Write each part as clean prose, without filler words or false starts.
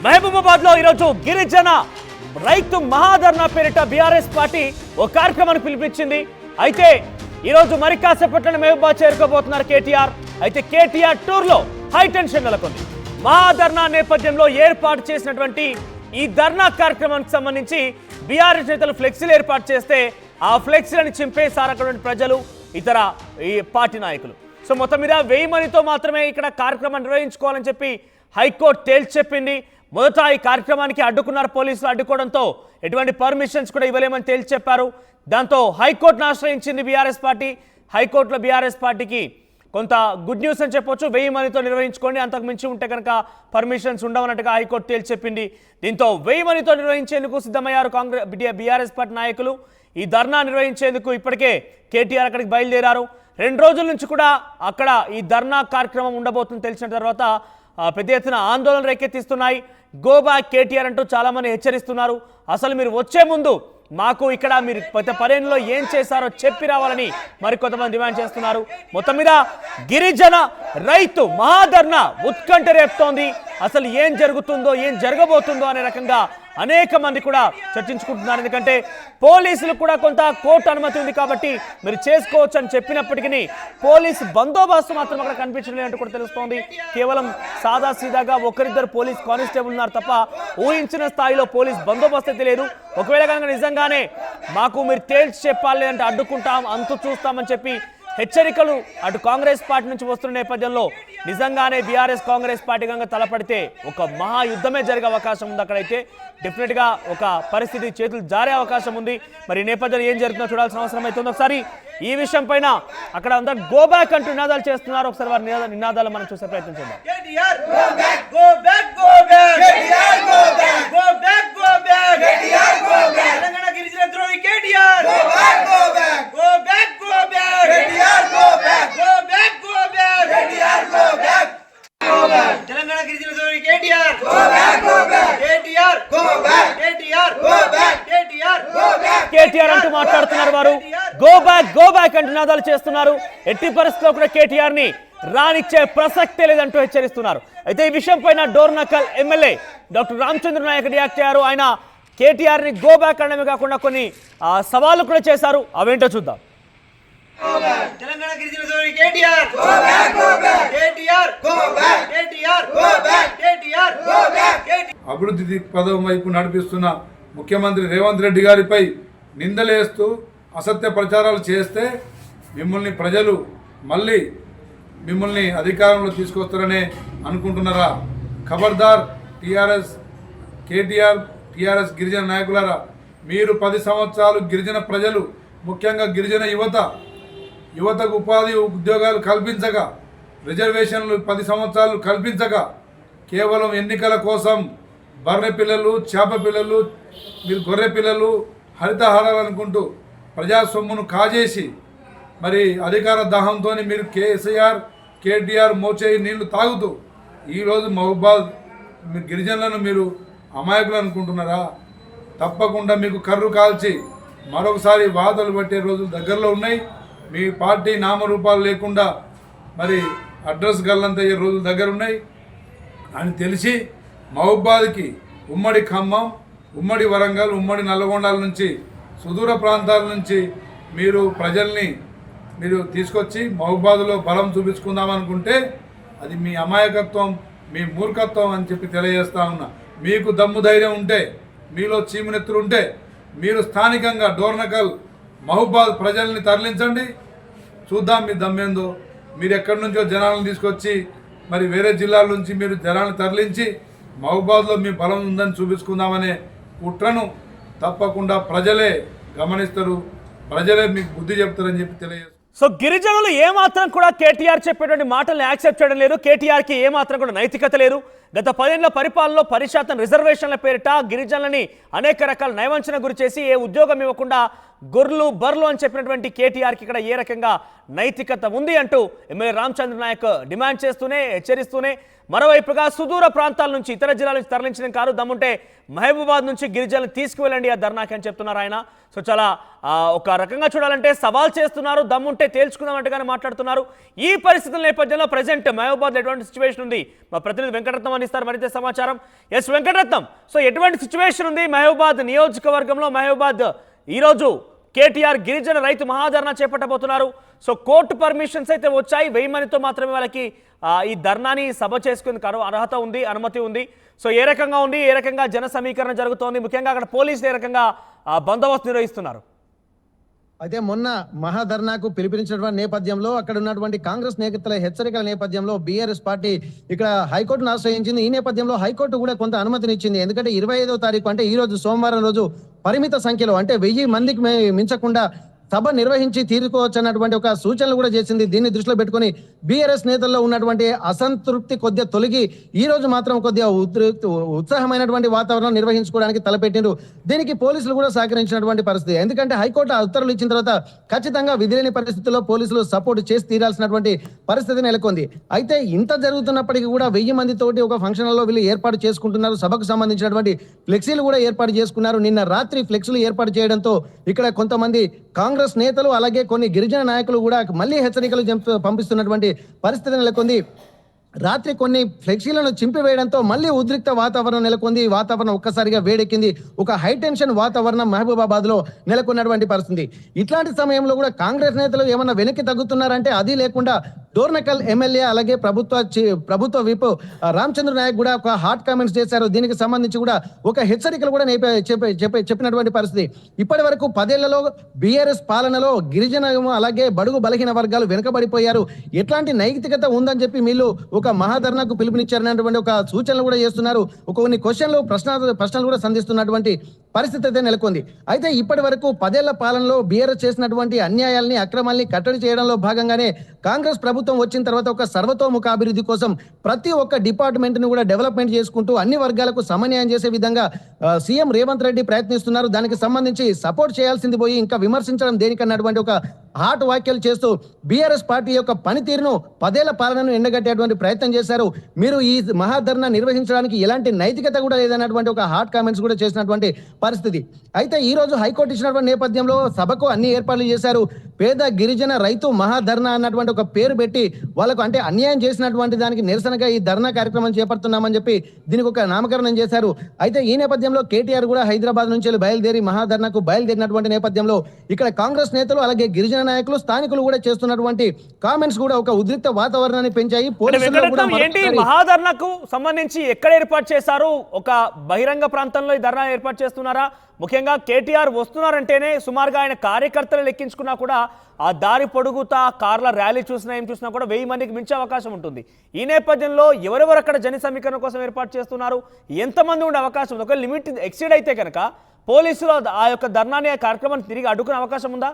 మహబూబాబాద్ లో ఈరోజు గిరిజన రైతు మహాధర్నా పేరిట బీఆర్ఎస్ పార్టీ ఓ కార్యక్రమాన్ని పిలిపించింది. అయితే ఈరోజు మరి కాసేపట్ల మహబూబాబాద్ చేరుకోబోతున్నారు కేటీఆర్. అయితే కేటీఆర్ టూర్ లో హై టెన్షన్ నెలకొంది. మహాధర్నా నేపథ్యంలో ఏర్పాటు చేసినటువంటి ఈ ధర్నా కార్యక్రమానికి సంబంధించి బీఆర్ఎస్ నేతలు ఫ్లెక్సీలు ఏర్పాటు చేస్తే ఆ ఫ్లెక్సీలను చింపేశారన్నటువంటి ప్రజలు, ఇతర ఈ పార్టీ నాయకులు. సో మొత్తం మీద 1000 మందితో మాత్రమే ఇక్కడ కార్యక్రమం నిర్వహించుకోవాలని చెప్పి హైకోర్టు తేల్చి చెప్పింది. మొదట ఈ కార్యక్రమానికి అడ్డుకున్నారు పోలీసులు. అడ్డుకోవడంతో ఎటువంటి పర్మిషన్స్ కూడా ఇవ్వలేమని తేల్చి చెప్పారు. దాంతో హైకోర్టును ఆశ్రయించింది బీఆర్ఎస్ పార్టీ. హైకోర్టులో బీఆర్ఎస్ పార్టీకి కొంత గుడ్ న్యూస్ అని చెప్పొచ్చు. 1000 మందితో నిర్వహించుకోండి, అంతకు మించి ఉంటే కనుక పర్మిషన్స్ ఉండవన్నట్టుగా హైకోర్టు తేల్చి చెప్పింది. దీంతో 1000 మందితో నిర్వహించేందుకు సిద్ధమయ్యారు బీఆర్ఎస్ పార్టీ నాయకులు. ఈ ధర్నా నిర్వహించేందుకు ఇప్పటికే కేటీఆర్ అక్కడికి బయలుదేరారు. 2 రోజుల నుంచి కూడా అక్కడ ఈ ధర్నా కార్యక్రమం ఉండబోతుంది తెలిసిన తర్వాత పెద్ద ఎత్తున ఆందోళన రేకెత్తిస్తున్నాయి. గో బ్యాక్ కేటీఆర్ అంటూ చాలామంది హెచ్చరిస్తున్నారు. అసలు మీరు వచ్చే ముందు మాకు ఇక్కడ మీరు గత 10 ఏళ్లలో ఏం చేశారో చెప్పి రావాలని మరికొంతమంది డిమాండ్ చేస్తున్నారు. మొత్తం మీద గిరిజన రైతు మహాధర్నా ఉత్కంఠ రేపుతోంది. అసలు ఏం జరుగుతుందో ఏం జరగబోతుందో అనే రకంగా అనేక మంది కూడా చర్చించుకుంటున్నారు. ఎందుకంటే పోలీసులు కూడా కొంత కోర్టు అనుమతి ఉంది కాబట్టి మీరు చేసుకోవచ్చు అని చెప్పినప్పటికీ పోలీసు బందోబస్తు మాత్రం అక్కడ కనిపించలేదంటూ కూడా తెలుస్తోంది. కేవలం సాదాసీదాగా ఒకరిద్దరు పోలీస్ కానిస్టేబుల్ ఉన్నారు తప్ప ఊహించిన స్థాయిలో పోలీస్ బందోబస్తు అయితే లేదు. ఒకవేళ కనుక నిజంగానే మాకు మీరు తేల్చి చెప్పాలి అంటే అడ్డుకుంటాం, అంతు చూస్తామని చెప్పి హెచ్చరికలు అటు కాంగ్రెస్ పార్టీ నుంచి వస్తున్న నేపథ్యంలో నిజంగానే బీఆర్ఎస్ కాంగ్రెస్ పార్టీ కనుక తలపడితే ఒక మహాయుద్ధమే జరిగే అవకాశం ఉంది. అక్కడైతే డెఫినెట్గా ఒక పరిస్థితి చేతులు జారే అవకాశం ఉంది. మరి ఈ నేపథ్యంలో ఏం జరుగుతుందో చూడాల్సిన అవసరం అవుతుంది. ఒకసారి ఈ విషయం పైన అక్కడ అందరూ గో బ్యాక్ అంటూ నినాదాలు చేస్తున్నారు. ఒకసారి వారి నినాదాలు మనం చూసే ప్రయత్నం చేద్దాం. కేటీఆర్ అంటూ మాట్లాడుతున్నారు. వారు గో బ్యాక్ అంటూ నినాదాలు చేస్తున్నారు. ఎట్టి పరిస్థితుల్లో కూడా కేటీఆర్ ని రానిచ్చే ప్రసక్తే లేదంటూ హెచ్చరిస్తున్నారు. అయితే ఈ విషయం పైన Dornakal MLA doctor Ramachandra Naik react అయ్యారు. ఆయన కేటీఆర్ ని గో బ్యాక్ అనడమే కాకుండా కొన్ని సవాళ్లు కూడా చేశారు. అవేంటో చూద్దాం. అభివృద్ధి దిక్పథం వైపు నడిపిస్తున్న ముఖ్యమంత్రి రేవంత్ రెడ్డి గారిపై నిందలేస్తూ అసత్య ప్రచారాలు చేస్తే మిమ్మల్ని ప్రజలు మళ్ళీ మిమ్మల్ని అధికారంలో తీసుకొస్తారనే అనుకుంటున్నారా? ఖబర్దార్ టీఆర్ఎస్, కేటీఆర్, టీఆర్ఎస్ గిరిజన నాయకులారా, మీరు 10 సంవత్సరాలు గిరిజన ప్రజలు, ముఖ్యంగా గిరిజన యువతకు ఉపాధి ఉద్యోగాలు కల్పించగా, రిజర్వేషన్లు 10 సంవత్సరాలు కల్పించగా, కేవలం ఎన్నికల కోసం బర్రె పిల్లలు, చేప పిల్లలు, మీరు గొర్రె పిల్లలు, హరితహారాలు అనుకుంటూ ప్రజా సొమ్మును కాజేసి మరి అధికార దాహంతో మీరు కేసీఆర్, కేటీఆర్ మోచేయి నీళ్లు తాగుతూ ఈరోజు మహబూబాద్ గిరిజనులను మీరు అమాయకులు అనుకుంటున్నారా? తప్పకుండా మీకు కర్రు కాల్చి మరొకసారి వాదలు పట్టే రోజులు దగ్గరలో ఉన్నాయి. మీ పార్టీ నామరూపాలు లేకుండా మరి అడ్రస్ గల్లంతయ్యే రోజులు దగ్గర ఉన్నాయి అని తెలిసి మహబూబాద్కి ఉమ్మడి ఖమ్మం, ఉమ్మడి వరంగల్, ఉమ్మడి నల్లగొండల నుంచి సుదూర ప్రాంతాల నుంచి మీరు ప్రజల్ని తీసుకొచ్చి మహబూబాద్లో బలం చూపించుకుందామనుకుంటే అది మీ అమాయకత్వం, మీ మూర్ఖత్వం అని చెప్పి తెలియజేస్తా ఉన్నా. మీకు దమ్ము ధైర్యం ఉంటే, మీలో చీమునెత్తులు ఉంటే మీరు స్థానికంగా డోర్నకల్ మహబూబాద్ ప్రజల్ని తరలించండి, చూద్దాం మీ దమ్మేందో. మీరు ఎక్కడి నుంచో జనాలను తీసుకొచ్చి మరి వేరే జిల్లాల నుంచి మీరు జనాలను తరలించి మహబూబాద్లో మీ బలం ఉందని చూపించుకుందామనే కుట్రను తప్పకుండా ప్రజలే గమనిస్తారు, ప్రజలే మీకు బుద్ధి చెప్తారని చెప్పి తెలియజేస్తారు. సో గిరిజనులు ఏమాత్రం కూడా కేటీఆర్ చెప్పేటువంటి మాటల్ని యాక్సెప్ట్ చేయడం లేదు. కేటీఆర్కి ఏమాత్రం కూడా నైతికత లేదు. గత 10 ఏళ్ల పరిపాలనలో 10% రిజర్వేషన్ల పేరిట గిరిజనులని అనేక రకాల నయవంచన గురి చేసి ఏ ఉద్యోగం ఇవ్వకుండా గొర్రెలు బర్రెలు అని చెప్పినటువంటి కేటీఆర్కి ఇక్కడ ఏ రకంగా నైతికత ఉంది అంటూ ఎమ్మెల్యే రామచంద్ర నాయక్ డిమాండ్ చేస్తూనే హెచ్చరిస్తూనే మరోవైపుగా సుదూర ప్రాంతాల నుంచి ఇతర జిల్లాల నుంచి తరలించిన కారు దమ్ముంటే మహబూబాబాద్ నుంచి గిరిజనులు తీసుకువెళ్ళండి ఆ ధర్నాకి అని చెప్తున్నారు ఆయన. సో చాలా ఒక రకంగా చూడాలంటే సవాల్ చేస్తున్నారు, దమ్ముంటే తేల్చుకుందామంటేగానే మాట్లాడుతున్నారు. ఈ పరిస్థితుల నేపథ్యంలో ప్రజెంట్ మహబూబాబాద్ ఎటువంటి సిచ్యువేషన్ ఉంది మా ప్రతినిధి వెంకటరత్నం అందిస్తారు మరింత సమాచారం. ఎస్ వెంకటరత్నం, సో ఎటువంటి సిచ్యువేషన్ ఉంది మహబూబాబాద్ నియోజకవర్గంలో? మహబూబాబాద్ ఈరోజు కేటీఆర్ గిరిజన రైతు మహాధర్నా చేపట్టబోతున్నారు. సో కోర్టు పర్మిషన్స్ అయితే వచ్చాయి, 1000 మందితో మాత్రమే వాళ్ళకి ఈ ధర్నాని సభ చేసుకునే అర్హత ఉంది, అనుమతి ఉంది. సో ఏ రకంగా ఉంది, ఏ రకంగా జన సమీకరణ జరుగుతోంది, ముఖ్యంగా అక్కడ పోలీసులు ఏ రకంగా బందోబస్తు నిర్వహిస్తున్నారు? అయితే మొన్న మహాధర్నాకు పిలుపునిచ్చినటువంటి నేపథ్యంలో అక్కడ ఉన్నటువంటి కాంగ్రెస్ నేతల హెచ్చరికల నేపథ్యంలో బీఆర్ఎస్ పార్టీ ఇక్కడ హైకోర్టును ఆశ్రయించింది. ఈ నేపథ్యంలో హైకోర్టు కూడా కొంత అనుమతినిచ్చింది. ఎందుకంటే 25వ తారీఖు అంటే ఈ రోజు సోమవారం రోజు పరిమిత సంఖ్యలో అంటే 1000 మందికి మించకుండా సభ నిర్వహించి తీరుకోవచ్చు అన్నటువంటి ఒక సూచనలు కూడా చేసింది. దీన్ని దృష్టిలో పెట్టుకుని బీఆర్ఎస్ నేతల్లో ఉన్నటువంటి అసంతృప్తి కొద్దిగా తొలగి ఈ రోజు మాత్రం కొద్దిగా ఉత్సాహమైనటువంటి వాతావరణం నిర్వహించుకోవడానికి తలపెట్టిండ్రు. దీనికి పోలీసులు కూడా సహకరించినటువంటి పరిస్థితి. ఎందుకంటే హైకోర్టు ఉత్తర్వులు ఇచ్చిన తర్వాత ఖచ్చితంగా విధిలేని పరిస్థితుల్లో పోలీసులు సపోర్ట్ చేసి తీరాల్సినటువంటి పరిస్థితి నెలకొంది. అయితే ఇంత జరుగుతున్నప్పటికీ కూడా 1000 మందితోటి ఒక ఫంక్షన్ హాల్లో వీళ్ళు ఏర్పాటు చేసుకుంటున్నారు. సభకు సంబంధించినటువంటి ఫ్లెక్సీలు కూడా ఏర్పాటు చేసుకున్నారు. నిన్న రాత్రి ఫ్లెక్సీలు ఏర్పాటు చేయడంతో ఇక్కడ కొంతమంది కాంగ్రెస్ నేతలు అలాగే కొన్ని గిరిజన నాయకులు కూడా మళ్ళీ హెచ్చరికలు పంపిస్తున్నటువంటి పరిస్థితి నెలకొంది. రాత్రి కొన్ని ఫ్లెక్సీలను చింపివేయడంతో మళ్ళీ ఉద్రిక్త వాతావరణం నెలకొంది. వాతావరణం ఒక్కసారిగా వేడెక్కింది. ఒక హైటెన్షన్ వాతావరణం మహబూబాబాద్ లో నెలకొన్నటువంటి పరిస్థితి. ఇట్లాంటి సమయంలో కూడా కాంగ్రెస్ నేతలు ఏమన్నా వెనక్కి తగ్గుతున్నారంటే అది లేకుండా డోర్నకల్ ఎమ్మెల్యే అలాగే ప్రభుత్వ విప్ రామచంద్ర నాయక్ కూడా ఒక హాట్ కామెంట్స్ చేశారు. దీనికి సంబంధించి కూడా ఒక హెచ్చరికలు కూడా చెప్పినటువంటి పరిస్థితి. ఇప్పటి వరకు 10 ఏళ్లలో బీఆర్ఎస్ పాలనలో గిరిజన అలాగే బడుగు బలహీన వర్గాలు వెనుకబడిపోయారు. ఎట్లాంటి నైతికత ఉందని చెప్పి వీళ్ళు ఒక మహాధర్నాకు పిలుపునిచ్చారనేటువంటి ఒక సూచనలు కూడా చేస్తున్నారు. కొన్ని ప్రశ్నలు కూడా సంధిస్తున్నటువంటి పరిస్థితి అయితే నెలకొంది. అయితే ఇప్పటి వరకు 10 ఏళ్ల పాలనలో బీఆర్ఎస్ చేసినటువంటి అన్యాయాల్ని అక్రమాల్ని కట్టడి చేయడంలో భాగంగానే కాంగ్రెస్ ప్రభుత్వం వచ్చిన తర్వాత ఒక సర్వతోముఖ అభివృద్ధి కోసం ప్రతి ఒక్క డిపార్ట్మెంట్ ని కూడా డెవలప్మెంట్ చేసుకుంటూ అన్ని వర్గాలకు సమన్వయం చేసే విధంగా సీఎం రేవంత్ రెడ్డి ప్రయత్నిస్తున్నారు. దానికి సంబంధించి సపోర్ట్ చేయాల్సింది పోయి ఇంకా విమర్శించడం దేనికన్నటువంటి ఒక హాట్ వ్యాఖ్యలు చేస్తూ బీఆర్ఎస్ పార్టీ యొక్క పనితీరును 10 ఏళ్ల పాలనను ఎండగట్టేటువంటి ప్రయత్నం చేశారు. మీరు ఈ మహాధర్నా నిర్వహించడానికి ఎలాంటి నైతికత కూడా లేదన్నటువంటి ఒక హాట్ కామెంట్స్ కూడా చేసినటువంటి పరిస్థితి. అయితే ఈ రోజు హైకోర్టు ఇచ్చినటువంటి నేపథ్యంలో సభకు అన్ని ఏర్పాట్లు చేశారు. పేద గిరిజన రైతు మహాధర్నా అన్నటువంటి ఒక పేరు పెట్టి వాళ్ళకు అంటే అన్యాయం చేసినటువంటి దానికి నిరసనగా ఈ ధర్నా కార్యక్రమం చేపడుతున్నామని చెప్పి దీనికి ఒక నామకరణం చేశారు. అయితే ఈ నేపథ్యంలో కేటీఆర్ కూడా హైదరాబాద్ నుంచి బయలుదేరి మహాధర్నాకు బయలుదేరినటువంటి నేపథ్యంలో ఇక్కడ కాంగ్రెస్ నేతలు అలాగే గిరిజన నాయకులు స్థానికులు కూడా చేస్తున్నటువంటి కామెంట్స్ కూడా ఒక ఉద్రిక్త వాతావరణాన్ని పెంచాయి. మహాధర్నాకు సంబంధించి ఎక్కడ ఏర్పాటు చేశారు? ఒక బహిరంగ ప్రాంతంలో ఈ ధర్నా ఏర్పాటు చేస్తున్నారా? ముఖ్యంగా కేటీఆర్ వస్తున్నారంటేనే సుమారుగా ఆయన కార్యకర్తలు లెక్కించుకున్నా కూడా ఆ దారి పొడుగుతా కార్ల ర్యాలీ చూసినా ఏం చూసినా కూడా 1000 మందికి మించే అవకాశం ఉంటుంది. ఈ నేపథ్యంలో ఎవరెవరు అక్కడ జన సమీకరణ కోసం ఏర్పాటు చేస్తున్నారు, ఎంతమంది ఉండే అవకాశం ఉంది? ఒక లిమిట్ ఎక్సీడ్ అయితే కనుక పోలీసులు ఆ యొక్క ధర్నాన్ని ఆ కార్యక్రమాన్ని తిరిగి అడ్డుకునే అవకాశం ఉందా?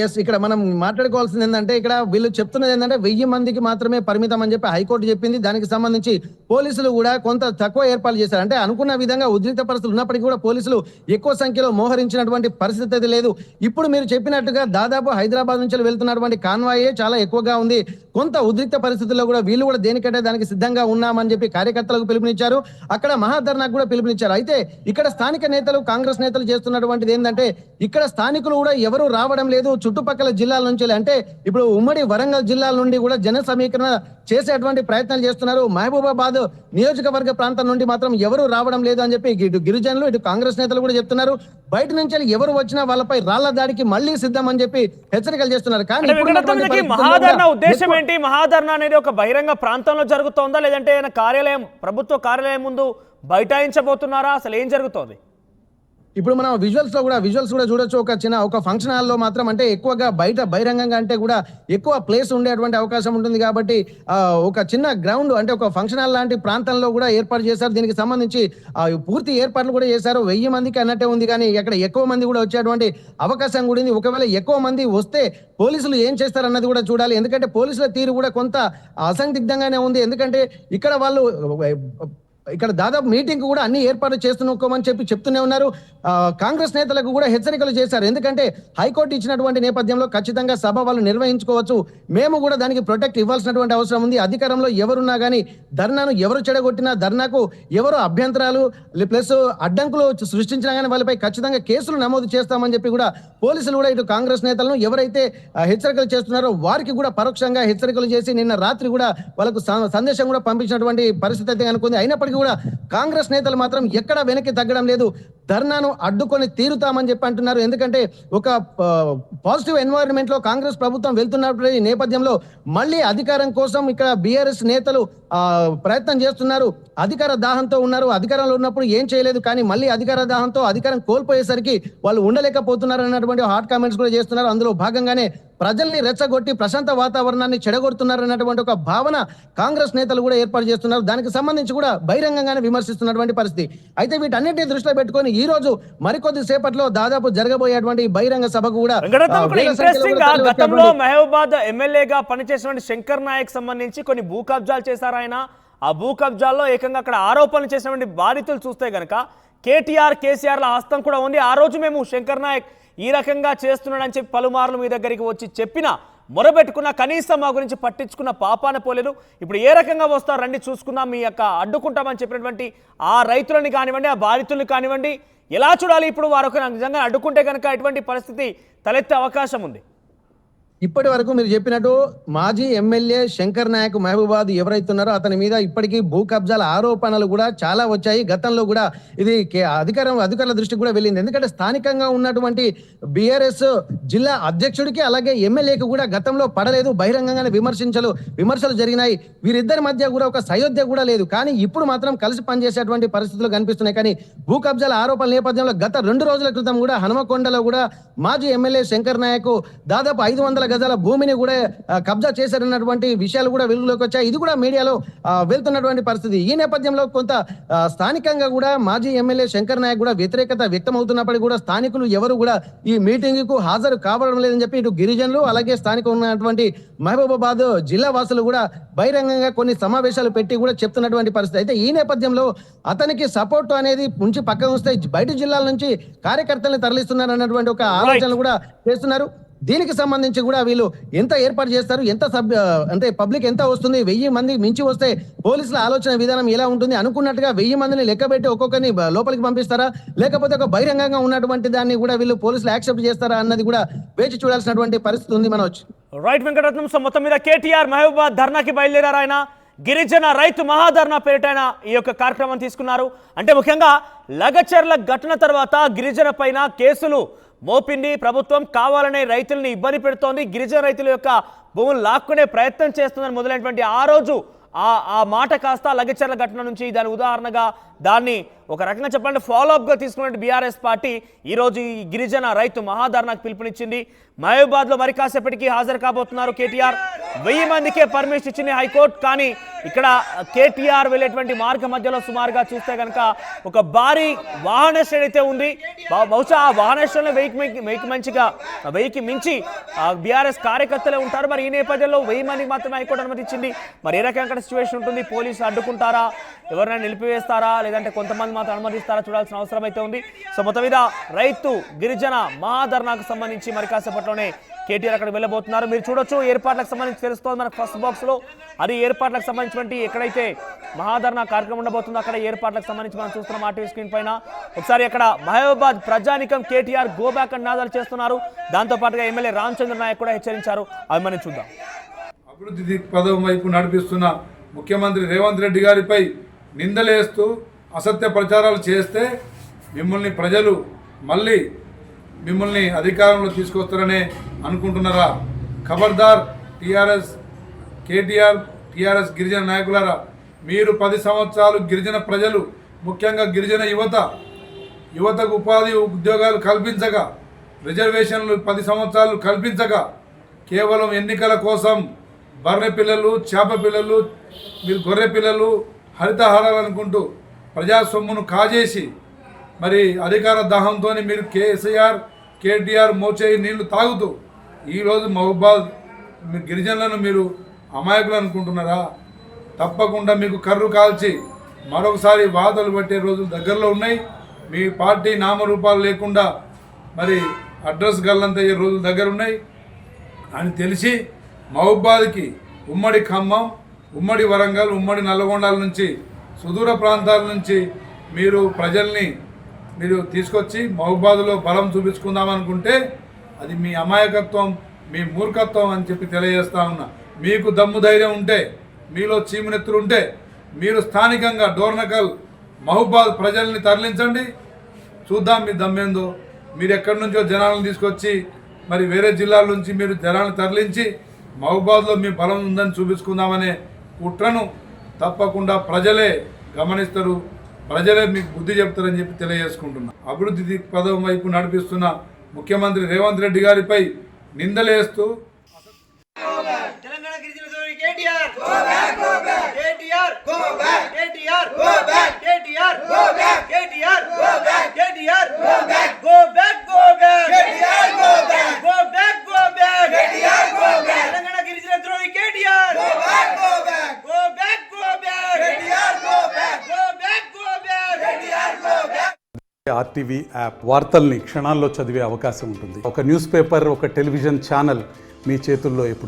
ఎస్, ఇక్కడ మనం మాట్లాడుకోవాల్సింది ఏంటంటే ఇక్కడ వీళ్ళు చెప్తున్నది ఏంటంటే 1000 మందికి మాత్రమే పరిమితం అని చెప్పి హైకోర్టు చెప్పింది. దానికి సంబంధించి పోలీసులు కూడా కొంత తక్కువ ఏర్పాట్లు చేశారు. అంటే అనుకున్న విధంగా ఉద్రిక్త పరిస్థితులు ఉన్నప్పటికీ కూడా పోలీసులు ఎక్కువ సంఖ్యలో మోహరించినటువంటి పరిస్థితి అయితే లేదు. ఇప్పుడు మీరు చెప్పినట్టుగా దాదాపు హైదరాబాద్ నుంచి వెళ్తున్నటువంటి కాన్వాయే చాలా ఎక్కువగా ఉంది. కొంత ఉద్రిక్త పరిస్థితుల్లో కూడా వీళ్ళు కూడా దేనికంటే దానికి సిద్ధంగా ఉన్నామని చెప్పి కార్యకర్తలకు పిలుపునిచ్చారు. అక్కడ మహాధర్నాకు కూడా పిలుపునిచ్చారు. అయితే ఇక్కడ స్థానిక నేతలు కాంగ్రెస్ నేతలు చేస్తున్నటువంటిది ఏంటంటే ఇక్కడ స్థానికులు కూడా ఎవరు రావడం లేదు. చుట్టుపక్కల జిల్లాల నుంచి అంటే ఇప్పుడు ఉమ్మడి వరంగల్ జిల్లాల నుండి కూడా జన సమీకరణ చేసేటువంటి ప్రయత్నాలు చేస్తున్నారు. మహబూబాబాద్ నియోజకవర్గ ప్రాంతం నుండి మాత్రం ఎవరు రావడం లేదు అని చెప్పి ఇటు గిరిజనులు ఇటు కాంగ్రెస్ నేతలు కూడా చెప్తున్నారు. బయట నుంచి ఎవరు వచ్చినా వాళ్ళపై రాళ్ల దాడికి మళ్ళీ సిద్ధం అని చెప్పి హెచ్చరికలు చేస్తున్నారు. కానీ మహాధర్నా ఉద్దేశం ఏంటి? మహాధర్నా అనేది ఒక బహిరంగ ప్రాంతంలో జరుగుతోందా లేదంటే కార్యాలయం ప్రభుత్వ కార్యాలయం ముందు బైఠాయించబోతున్నారా? అసలు ఏం జరుగుతోంది? ఇప్పుడు మనం విజువల్స్ కూడా చూడొచ్చు. ఒక ఫంక్షన్ హాల్లో మాత్రం అంటే ఎక్కువగా బయట బహిరంగంగా అంటే కూడా ఎక్కువ ప్లేస్ ఉండేటువంటి అవకాశం ఉంటుంది. కాబట్టి ఒక చిన్న గ్రౌండ్ అంటే ఒక ఫంక్షన్ హాల్ లాంటి ప్రాంతంలో కూడా ఏర్పాటు చేశారు. దీనికి సంబంధించి పూర్తి ఏర్పాట్లు కూడా చేశారు. 1000 మందికి అన్నట్టే ఉంది, కానీ అక్కడ ఎక్కువ మంది కూడా వచ్చేటువంటి అవకాశం కూడా ఉంది. ఒకవేళ ఎక్కువ మంది వస్తే పోలీసులు ఏం చేస్తారన్నది కూడా చూడాలి. ఎందుకంటే పోలీసుల తీరు కూడా కొంత అసందిగ్ధంగానే ఉంది. ఎందుకంటే ఇక్కడ వాళ్ళు ఇక్కడ దాదాపు మీటింగ్ కూడా అన్ని ఏర్పాట్లు చేస్తున్నామని చెప్తూనే ఉన్నారు. కాంగ్రెస్ నేతలకు కూడా హెచ్చరికలు చేశారు. ఎందుకంటే హైకోర్టు ఇచ్చినటువంటి నేపథ్యంలో ఖచ్చితంగా సభ వాళ్ళు నిర్వహించుకోవచ్చు, మేము కూడా దానికి ప్రొటెక్ట్ ఇవ్వాల్సినటువంటి అవసరం ఉంది. అధికారంలో ఎవరున్నా కానీ ధర్నాను ఎవరు చెడగొట్టినా, ధర్నాకు ఎవరు అభ్యంతరాలు ప్లస్ అడ్డంకులు సృష్టించినా కానీ వాళ్ళపై ఖచ్చితంగా కేసులు నమోదు చేస్తామని చెప్పి కూడా పోలీసులు కూడా ఇటు కాంగ్రెస్ నేతలను ఎవరైతే హెచ్చరికలు చేస్తున్నారో వారికి కూడా పరోక్షంగా హెచ్చరికలు చేసి నిన్న రాత్రి కూడా వాళ్ళకు సందేశం కూడా పంపించినటువంటి పరిస్థితి అయితే అనుకుంది. అయినప్పటికీ కూడా కాంగ్రెస్ నేతలు మాత్రం ఎక్కడా వెనక్కి తగ్గడం లేదు. ధర్నాను అడ్డుకొని తీరుతామని చెప్పి అంటున్నారు. ఎందుకంటే ఒక పాజిటివ్ ఎన్వైరన్మెంట్ లో కాంగ్రెస్ ప్రభుత్వం వెళ్తున్నప్పుడు ఈ నేపథ్యంలో మళ్ళీ అధికారం కోసం ఇక్కడ బీఆర్ఎస్ నేతలు ప్రయత్నం చేస్తున్నారు. అధికార దాహంతో ఉన్నారు. అధికారంలో ఉన్నప్పుడు ఏం చేయలేదు, కానీ మళ్ళీ అధికార దాహంతో అధికారం కోల్పోయేసరికి వాళ్ళు ఉండలేకపోతున్నారు అన్నటువంటి హాట్ కామెంట్స్ కూడా చేస్తున్నారు. అందులో భాగంగానే ప్రజల్ని రెచ్చగొట్టి ప్రశాంత వాతావరణాన్ని చెడగొడుతున్నారు అన్నటువంటి ఒక భావన కాంగ్రెస్ నేతలు కూడా ఏర్పాటు చేస్తున్నారు. దానికి సంబంధించి కూడా బహిరంగంగానే విమర్శిస్తున్నటువంటి పరిస్థితి. అయితే వీటన్నిటిని దృష్టిలో పెట్టుకొని ఈ రోజు మరికొద్ది సేపట్లో దాదాపు జరగబోయేటువంటి బహిరంగ సభకు కూడా గతంలో మహబూబాద్ ఎమ్మెల్యేగా పనిచేసినటువంటి శంకర్ నాయక్ సంబంధించి కొన్ని భూ కబ్జాలు చేశారు ఆయన. ఆ భూ కబ్జాల్లో ఏకంగా అక్కడ ఆరోపణలు చేసినటువంటి బాధితులు చూస్తే గనక కేసీఆర్ల హస్తం కూడా ఉంది. ఆ రోజు మేము శంకర్ నాయక్ ఈ రకంగా చేస్తున్నాడని చెప్పి పలుమార్లు మీ దగ్గరికి వచ్చి చెప్పినా మొరబెట్టుకున్న కనీసం మా గురించి పట్టించుకున్న పాపాన పోలేదు. ఇప్పుడు ఏ రకంగా వస్తారో రండి చూసుకుందాం, మీ యొక్క అడ్డుకుంటామని చెప్పినటువంటి ఆ రైతులని కానివ్వండి, ఆ బాధితుల్ని కానివ్వండి, ఎలా చూడాలి ఇప్పుడు వారు నిజంగా అడ్డుకుంటే కనుక ఎటువంటి పరిస్థితి తలెత్తే అవకాశం ఉంది? ఇప్పటి వరకు మీరు చెప్పినట్టు మాజీ ఎమ్మెల్యే శంకర్ నాయక్ మహబూబాద్ ఎవరైతున్నారో అతని మీద ఇప్పటికీ భూ కబ్జాల ఆరోపణలు కూడా చాలా వచ్చాయి. గతంలో కూడా ఇది అధికారుల దృష్టికి కూడా వెళ్ళింది. ఎందుకంటే స్థానికంగా ఉన్నటువంటి బీఆర్ఎస్ జిల్లా అధ్యక్షుడికి అలాగే ఎమ్మెల్యేకి కూడా గతంలో పడలేదు. బహిరంగంగానే విమర్శలు జరిగినాయి. వీరిద్దరి మధ్య కూడా ఒక సయోధ్య కూడా లేదు. కానీ ఇప్పుడు మాత్రం కలిసి పనిచేసేటువంటి పరిస్థితులు కనిపిస్తున్నాయి. కానీ భూ కబ్జాల ఆరోపణల నేపథ్యంలో గత 2 రోజుల క్రితం కూడా హనుమకొండలో కూడా మాజీ ఎమ్మెల్యే శంకర్ నాయక్ దాదాపు 500 గజాల భూమిని కూడా కబ్జా చేశారన్నటువంటి విషయాలు కూడా వెలుగులోకి వచ్చాయి. ఇది కూడా మీడియాలో వెళ్తున్నటువంటి పరిస్థితి. ఈ నేపథ్యంలో కొంత స్థానికంగా కూడా మాజీ ఎమ్మెల్యే శంకర్ నాయక్ కూడా వ్యతిరేకత వ్యక్తం అవుతున్నప్పటికీ కూడా స్థానికులు ఎవరు కూడా ఈ మీటింగ్ కు హాజరు కావడం లేదని చెప్పి ఇటు గిరిజనులు అలాగే స్థానిక ఉన్నటువంటి మహబూబాబాద్ జిల్లా వాసులు కూడా బహిరంగంగా కొన్ని సమావేశాలు పెట్టి కూడా చెప్తున్నటువంటి పరిస్థితి. అయితే ఈ నేపథ్యంలో అతనికి సపోర్ట్ అనేది ఉంచి పక్కన వస్తే బయట జిల్లాల నుంచి కార్యకర్తల్ని తరలిస్తున్నారు అన్నటువంటి ఒక ఆలోచనలు కూడా చేస్తున్నారు. దీనికి సంబంధించి కూడా వీళ్ళు ఎంత ఏర్పాటు చేస్తారు, అంటే పబ్లిక్ ఎంత వస్తుంది, 1000 మంది మించి వస్తే పోలీసుల ఆలోచన విధానం ఎలా ఉంటుంది, అనుకున్నట్టుగా 1000 మందిని లెక్కబెట్టి ఒక్కొక్కరిని లోపలికి పంపిస్తారా, లేకపోతే ఒక బహిరంగంగా ఉన్నటువంటి దాన్ని కూడా వీళ్ళు పోలీసులు యాక్సెప్ట్ చేస్తారా అన్నది కూడా వేచి చూడాల్సినటువంటి పరిస్థితి ఉంది. మనోజ్ రైట్ వెంకటరత్నం. సో మొత్తం మీద కేటీఆర్ మహబూబాద్ ధర్నాకి బయలుదేరారు. ఆయన గిరిజన రైతు మహాధర్నా పేరిట ఈ యొక్క కార్యక్రమం తీసుకున్నారు. అంటే ముఖ్యంగా లగచర్ల ఘటన తర్వాత గిరిజన పైన కేసులు మోపింది ప్రభుత్వం, కావాలనే రైతుల్ని ఇబ్బంది పెడుతోంది, గిరిజన రైతుల యొక్క భూములు లాక్కునే ప్రయత్నం చేస్తుందని మొదలైనటువంటి ఆ రోజు ఆ మాట కాస్త లగచర్ల ఘటన నుంచి దాని ఉదాహరణగా దాన్ని ఒక రకంగా చెప్పాలంటే ఫాలోఅప్గా తీసుకున్న బీఆర్ఎస్ పార్టీ ఈరోజు ఈ గిరిజన రైతు మహాధర్నాకు పిలుపునిచ్చింది. మహబూబాద్లో మరి కాసేపటికి హాజరు కాబోతున్నారు కేటీఆర్. 1000 మందికే పర్మిషన్ ఇచ్చింది హైకోర్టు. కానీ ఇక్కడ కేటీఆర్ వెళ్ళేటువంటి మార్గ మధ్యలో సుమారుగా చూస్తే కనుక ఒక భారీ వాహనశ్రేణి అయితే ఉంది. బహుశా ఆ వాహనశ్రేణిలో 1000కి మించి బీఆర్ఎస్ కార్యకర్తలే ఉంటారు. మరి ఈ నేపథ్యంలో 1000 మందికి మాత్రమే హైకోర్టు అనుమతి ఇచ్చింది. మరి ఏ రకంగా సిచ్యువేషన్ ఉంటుంది, పోలీసులు అడ్డుకుంటారా, ఎవరైనా నిలిపివేస్తారా, లేదంటే కొంతమంది మాత్రం అనుమతిస్తారా చూడాల్సిన అవసరం అయితే ఉంది. సో మొత్తం మీద రైతు గిరిజన మహాధర్నాకు సంబంధించి మరి కాసేపట్లోనే కేటీఆర్ అక్కడ వెళ్ళబోతున్నారు. మీరు చూడొచ్చు ఏర్పాట్లకు సంబంధించి తెలుస్తోంది మనకు ఫస్ట్ బాక్స్ లో. అది ఏర్పాట్లకు సంబంధించినటువంటి ఎక్కడైతే మహాధర్నా కార్యక్రమం ఉండబోతుందో అక్కడ ఏర్పాట్లకు సంబంధించి మనం చూస్తున్నాం ఆ టీవీ స్క్రీన్ పైన. ఒకసారి అక్కడ మహబూబాద్ ప్రజానికం కేటీఆర్ గో బ్యాక్ అని నాదాలు చేస్తున్నారు. దాంతో పాటుగా ఎమ్మెల్యే రామచంద్ర నాయక్ కూడా హెచ్చరించారు. అవి మనం చూద్దాం. అభివృద్ధి పదం వైపు నడిపిస్తున్న ముఖ్యమంత్రి రేవంత్ రెడ్డి గారిపై నిందలేస్తూ అసత్య ప్రచారాలు చేస్తే ప్రజలు మళ్ళీ మిమ్మల్ని అధికారంలో తీసుకొస్తారనే అనుకుంటున్నారా? ఖబర్దార్ టీఆర్ఎస్ గిరిజన నాయకులారా, మీరు 10 సంవత్సరాలు గిరిజన ప్రజలు ముఖ్యంగా గిరిజన యువతకు ఉపాధి ఉద్యోగాలు కల్పించగా, రిజర్వేషన్లు 10 సంవత్సరాలు కల్పించగా, కేవలం ఎన్నికల కోసం బర్రె పిల్లలు, చేప పిల్లలు, మీరు గొర్రె పిల్లలు, హరితహారాలు అనుకుంటూ ప్రజాస్వామ్యను కాజేసి మరి అధికార దాహంతో మీరు కేటీఆర్ మోచేయి నీళ్లు తాగుతూ ఈరోజు మహబూబాద్ గిరిజనులను మీరు అమాయకులు అనుకుంటున్నారా? తప్పకుండా మీకు కర్రు కాల్చి మరొకసారి వాదలు పట్టే రోజులు దగ్గరలో ఉన్నాయి. మీ పార్టీ నామరూపాలు లేకుండా మరి అడ్రస్ గల్లంతయ్యే రోజులు దగ్గర ఉన్నాయి అని తెలిసి మహబూబాద్కి ఉమ్మడి ఖమ్మం, ఉమ్మడి వరంగల్, ఉమ్మడి నల్లగొండల నుంచి సుదూర ప్రాంతాల నుంచి ప్రజల్ని తీసుకొచ్చి మహబూబాద్లో బలం చూపించుకుందామనుకుంటే అది మీ అమాయకత్వం, మీ మూర్ఖత్వం అని చెప్పి తెలియజేస్తా ఉన్నా. మీకు దమ్ము ధైర్యం ఉంటే, మీలో చీమునెత్తులు ఉంటే మీరు స్థానికంగా డోర్నకల్ మహబూబాద్ ప్రజల్ని తరలించండి, చూద్దాం మీ దమ్మేందో. మీరు ఎక్కడి నుంచో జనాలను తీసుకొచ్చి మరి వేరే జిల్లాల నుంచి మీరు జనాలను తరలించి మహబూబాద్లో మీ బలం ఉందని చూపించుకుందామనే కుట్రను తప్పకుండా ప్రజలే గమనిస్తారు, ప్రజలే మీకు బుద్ధి చెప్తారని చెప్పి తెలియజేసుకుంటున్నా. అభివృద్ధి పదం వైపు నడిపిస్తున్న ముఖ్యమంత్రి రేవంత్ రెడ్డి గారిపై నిందలేస్తూ తెలంగాణ గిరిజన సోదరి KTR go back KTR go back KTR go back KTR go back KTR go back KTR go back KTR go back go back KTR go back Telangana గిరిజన ద్రోహి KTR go back KTR go back KTR go back. RTV app వార్తల్ని క్షణాల్లో చదివే అవకాశం ఉంటుంది. ఒక న్యూస్ పేపర్, ఒక టెలివిజన్ ఛానల్ మీ చేతుల్లో ఎప్పుడు